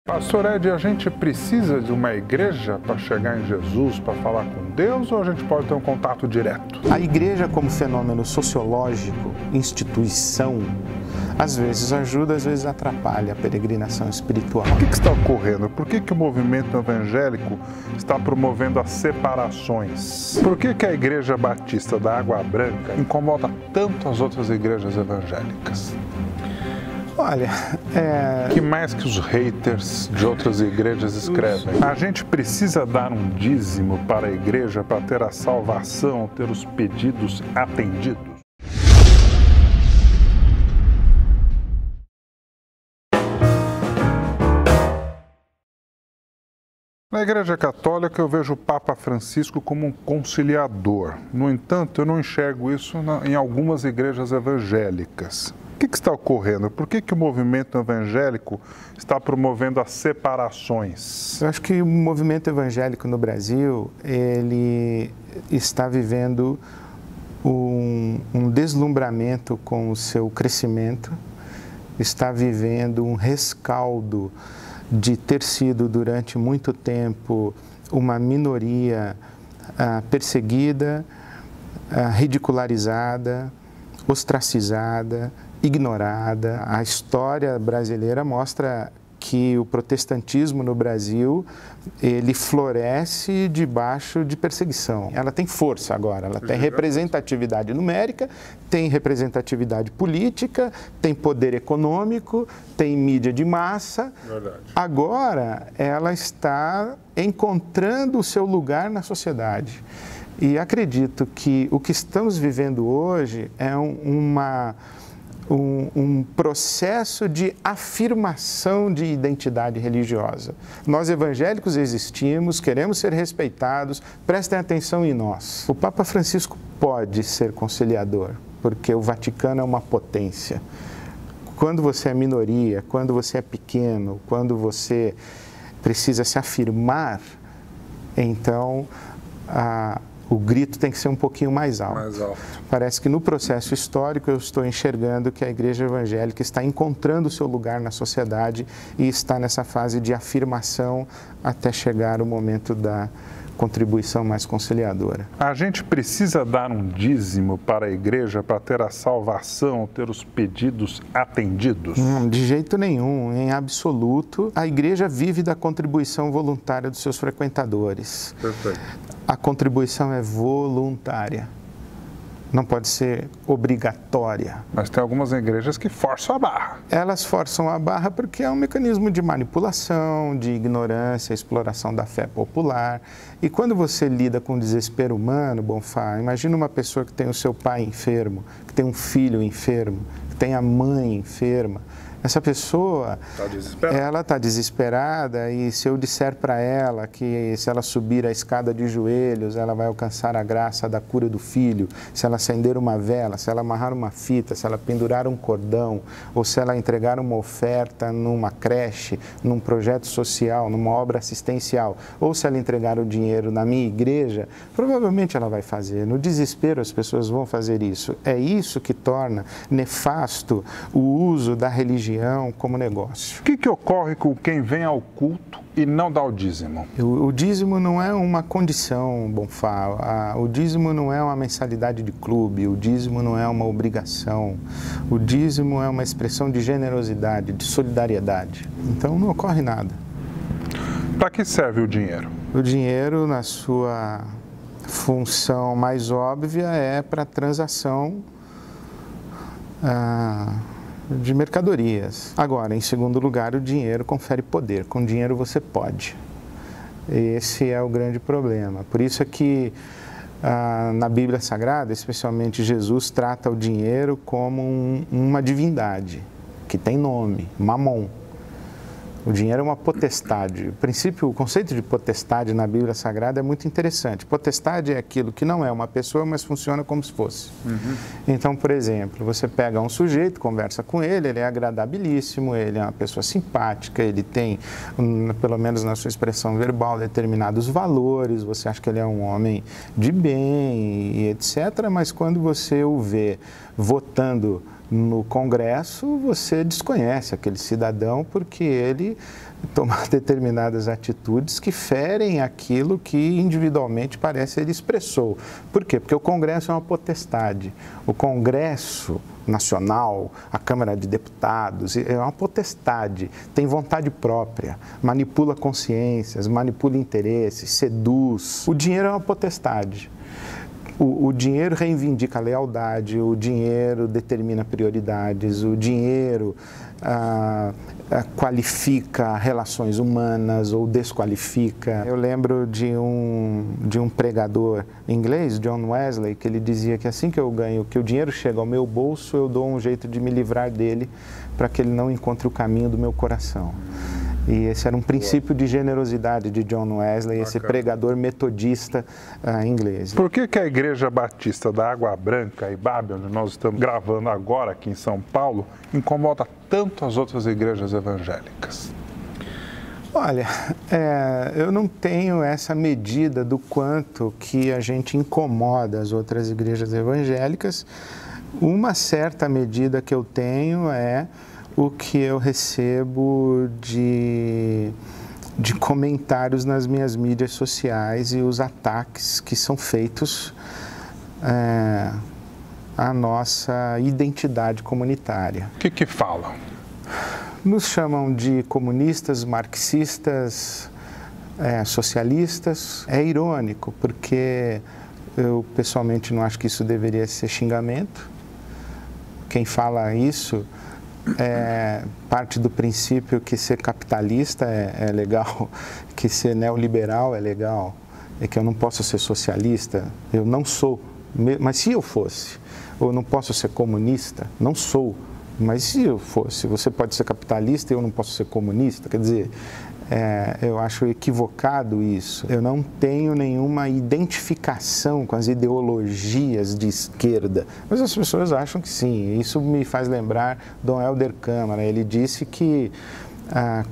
Pastor Ed, a gente precisa de uma igreja para chegar em Jesus, para falar com Deus, ou a gente pode ter um contato direto? A igreja como fenômeno sociológico, instituição, às vezes ajuda, às vezes atrapalha a peregrinação espiritual. O que está ocorrendo? Por que o movimento evangélico está promovendo as separações? Por que a Igreja Batista da Água Branca incomoda tanto as outras igrejas evangélicas? Olha, que mais que os haters de outras igrejas escrevem? A gente precisa dar um dízimo para a igreja para ter a salvação, ter os pedidos atendidos? Na Igreja Católica eu vejo o Papa Francisco como um conciliador. No entanto, eu não enxergo isso em algumas igrejas evangélicas. O que está ocorrendo? Por que o movimento evangélico está promovendo as separações? Eu acho que o movimento evangélico no Brasil, ele está vivendo um deslumbramento com o seu crescimento, está vivendo um rescaldo de ter sido durante muito tempo uma minoria perseguida, ridicularizada, ostracizada, ignorada. A história brasileira mostra que o protestantismo no Brasil, ele floresce debaixo de perseguição. Ela tem força agora, ela tem representatividade numérica, tem representatividade política, tem poder econômico, tem mídia de massa. Verdade. Agora ela está encontrando o seu lugar na sociedade. E acredito que o que estamos vivendo hoje é um processo de afirmação de identidade religiosa. Nós evangélicos existimos, queremos ser respeitados, prestem atenção em nós. O Papa Francisco pode ser conciliador, porque o Vaticano é uma potência. Quando você é minoria, quando você é pequeno, quando você precisa se afirmar, então o grito tem que ser um pouquinho mais alto. Parece que no processo histórico eu estou enxergando que a igreja evangélica está encontrando o seu lugar na sociedade e está nessa fase de afirmação até chegar o momento da contribuição mais conciliadora. A gente precisa dar um dízimo para a igreja para ter a salvação, ter os pedidos atendidos? De jeito nenhum, em absoluto. A igreja vive da contribuição voluntária dos seus frequentadores. Perfeito. A contribuição é voluntária, não pode ser obrigatória. Mas tem algumas igrejas que forçam a barra. Elas forçam a barra porque é um mecanismo de manipulação, de ignorância, exploração da fé popular. E quando você lida com desespero humano, Bonfá, imagina uma pessoa que tem o seu pai enfermo, que tem um filho enfermo, que tem a mãe enferma. Essa pessoa, ela está desesperada e se eu disser para ela que se ela subir a escada de joelhos, ela vai alcançar a graça da cura do filho, se ela acender uma vela, se ela amarrar uma fita, se ela pendurar um cordão, ou se ela entregar uma oferta numa creche, num projeto social, numa obra assistencial, ou se ela entregar o dinheiro na minha igreja, provavelmente ela vai fazer. No desespero as pessoas vão fazer isso. É isso que torna nefasto o uso da religião como negócio. O que ocorre com quem vem ao culto e não dá o dízimo? O dízimo não é uma condição, Bonfá. O dízimo não é uma mensalidade de clube, o dízimo não é uma obrigação. O dízimo é uma expressão de generosidade, de solidariedade. Então não ocorre nada. Para que serve o dinheiro? O dinheiro, na sua função mais óbvia, é para transação de mercadorias. Agora, em segundo lugar, o dinheiro confere poder. Com dinheiro você pode. Esse é o grande problema. Por isso é que na Bíblia Sagrada, especialmente Jesus, trata o dinheiro como uma divindade, que tem nome, Mamon. O dinheiro é uma potestade. O conceito de potestade na Bíblia Sagrada é muito interessante. Potestade é aquilo que não é uma pessoa, mas funciona como se fosse. Então, por exemplo, você pega um sujeito, conversa com ele é agradabilíssimo, ele é uma pessoa simpática, ele tem, pelo menos na sua expressão verbal, determinados valores, você acha que ele é um homem de bem e etc. Mas quando você o vê votando No Congresso, você desconhece aquele cidadão porque ele toma determinadas atitudes que ferem aquilo que individualmente parece ele expressou. Por quê? Porque o Congresso é uma potestade. O Congresso Nacional, a Câmara de Deputados, é uma potestade, tem vontade própria, manipula consciências, manipula interesses, seduz. O dinheiro é uma potestade. O dinheiro reivindica a lealdade, o dinheiro determina prioridades, o dinheiro qualifica relações humanas ou desqualifica. Eu lembro de um pregador inglês, John Wesley, que ele dizia que assim que eu ganho, que o dinheiro chega ao meu bolso, eu dou um jeito de me livrar dele para que ele não encontre o caminho do meu coração. E esse era um princípio de generosidade de John Wesley, esse pregador metodista inglês. Por que a Igreja Batista da Água Branca, Ibabe, onde nós estamos gravando agora aqui em São Paulo, incomoda tanto as outras igrejas evangélicas? Olha, eu não tenho essa medida do quanto que a gente incomoda as outras igrejas evangélicas. Uma certa medida que eu tenho é o que eu recebo de comentários nas minhas mídias sociais e os ataques que são feitos à nossa identidade comunitária. O que falam? Nos chamam de comunistas, marxistas, socialistas. É irônico, porque eu pessoalmente não acho que isso deveria ser xingamento. Quem fala isso parte do princípio que ser capitalista é legal, que ser neoliberal é legal, é que eu não posso ser socialista, eu não sou, mas se eu fosse, ou não posso ser comunista, não sou, mas se eu fosse, você pode ser capitalista e eu não posso ser comunista, quer dizer, eu acho equivocado isso. Eu não tenho nenhuma identificação com as ideologias de esquerda, mas as pessoas acham que sim. Isso me faz lembrar Dom Helder Câmara. Ele disse que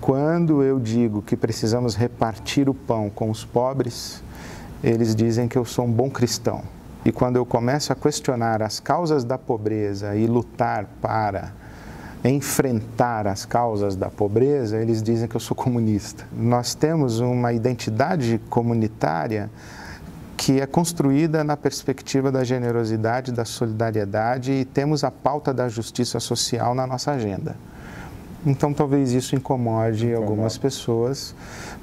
quando eu digo que precisamos repartir o pão com os pobres, eles dizem que eu sou um bom cristão. E quando eu começo a questionar as causas da pobreza e lutar para enfrentar as causas da pobreza, eles dizem que eu sou comunista. Nós temos uma identidade comunitária que é construída na perspectiva da generosidade, da solidariedade, e temos a pauta da justiça social na nossa agenda. Então, talvez isso incomode algumas pessoas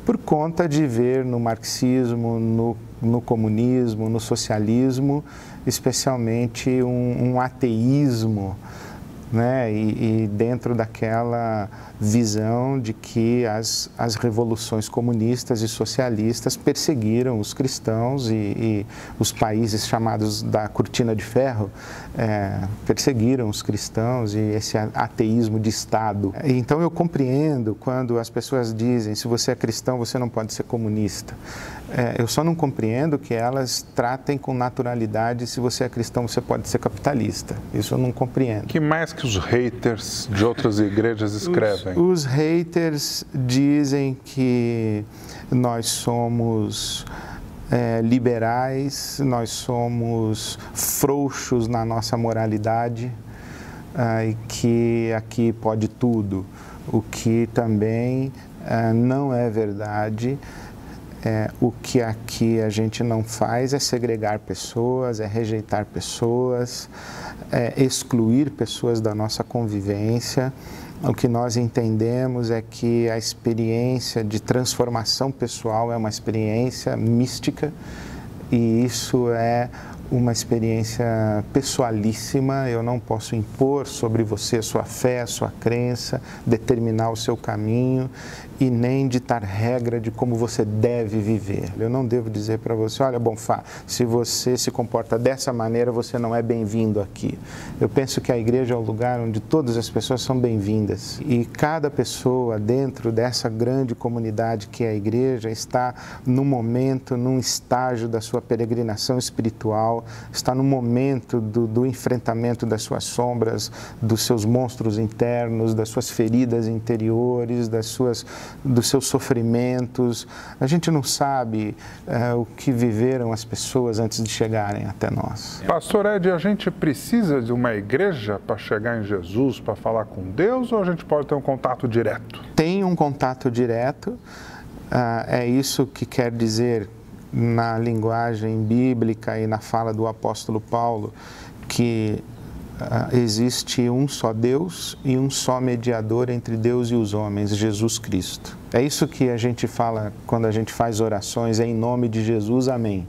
por conta de ver no marxismo, no comunismo, no socialismo, especialmente um ateísmo, né? E dentro daquela visão de que as revoluções comunistas e socialistas perseguiram os cristãos e os países chamados da Cortina de Ferro perseguiram os cristãos e esse ateísmo de Estado. Então eu compreendo quando as pessoas dizem, se você é cristão, você não pode ser comunista. Eu só não compreendo que elas tratem com naturalidade, se você é cristão, você pode ser capitalista. Isso eu não compreendo. Que mais que os haters de outras igrejas escrevem? Os haters dizem que nós somos liberais, nós somos frouxos na nossa moralidade, e que aqui pode tudo, o que também não é verdade. O que aqui a gente não faz é segregar pessoas, é rejeitar pessoas, é excluir pessoas da nossa convivência. O que nós entendemos é que a experiência de transformação pessoal é uma experiência mística e isso é uma experiência pessoalíssima. Eu não posso impor sobre você a sua fé, a sua crença, determinar o seu caminho e nem ditar regra de como você deve viver. Eu não devo dizer para você, olha, Bonfá, se você se comporta dessa maneira, você não é bem-vindo aqui. Eu penso que a igreja é o lugar onde todas as pessoas são bem-vindas e cada pessoa dentro dessa grande comunidade que é a igreja está num momento, num estágio da sua peregrinação espiritual espiritual, está no momento do enfrentamento das suas sombras, dos seus monstros internos, das suas feridas interiores, dos seus sofrimentos. A gente não sabe o que viveram as pessoas antes de chegarem até nós. Pastor Ed, a gente precisa de uma igreja para chegar em Jesus, para falar com Deus, ou a gente pode ter um contato direto? Tem um contato direto, é isso que quer dizer na linguagem bíblica e na fala do apóstolo Paulo, que existe um só Deus e um só mediador entre Deus e os homens, Jesus Cristo. É isso que a gente fala quando a gente faz orações, é em nome de Jesus, amém.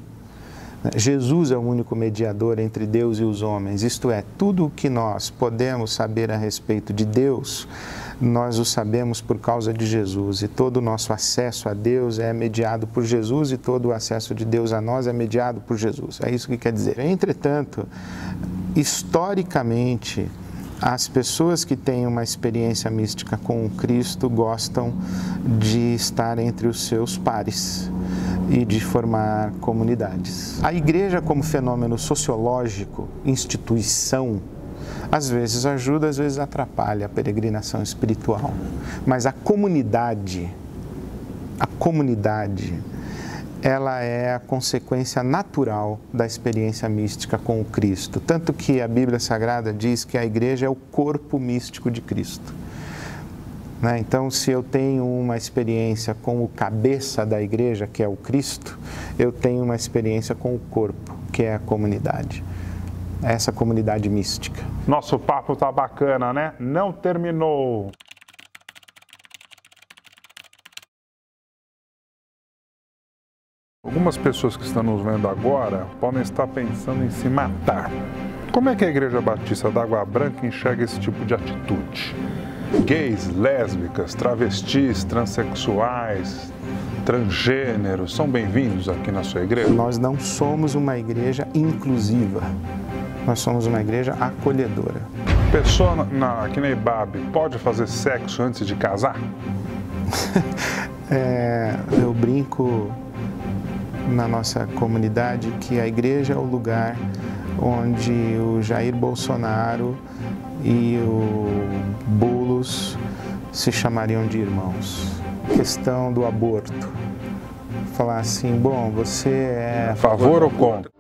Jesus é o único mediador entre Deus e os homens, isto é, tudo o que nós podemos saber a respeito de Deus, nós o sabemos por causa de Jesus, e todo o nosso acesso a Deus é mediado por Jesus e todo o acesso de Deus a nós é mediado por Jesus. É isso que quer dizer. Entretanto, historicamente, as pessoas que têm uma experiência mística com o Cristo gostam de estar entre os seus pares e de formar comunidades. A igreja como fenômeno sociológico, instituição, às vezes ajuda, às vezes atrapalha a peregrinação espiritual. Mas a comunidade, ela é a consequência natural da experiência mística com o Cristo. Tanto que a Bíblia Sagrada diz que a igreja é o corpo místico de Cristo. Então, se eu tenho uma experiência com o cabeça da igreja, que é o Cristo, eu tenho uma experiência com o corpo, que é a comunidade. Essa comunidade mística. Nosso papo tá bacana, né? Não terminou. Algumas pessoas que estão nos vendo agora podem estar pensando em se matar. Como é que a Igreja Batista da Água Branca enxerga esse tipo de atitude? Gays, lésbicas, travestis, transexuais, transgêneros são bem-vindos aqui na sua igreja? Nós não somos uma igreja inclusiva, nós somos uma igreja acolhedora. Pessoa aqui na IBAB pode fazer sexo antes de casar? Eu brinco na nossa comunidade que a igreja é o lugar onde o Jair Bolsonaro e o Boulos se chamariam de irmãos. Questão do aborto. Falar assim, bom, você é a favor ou contra?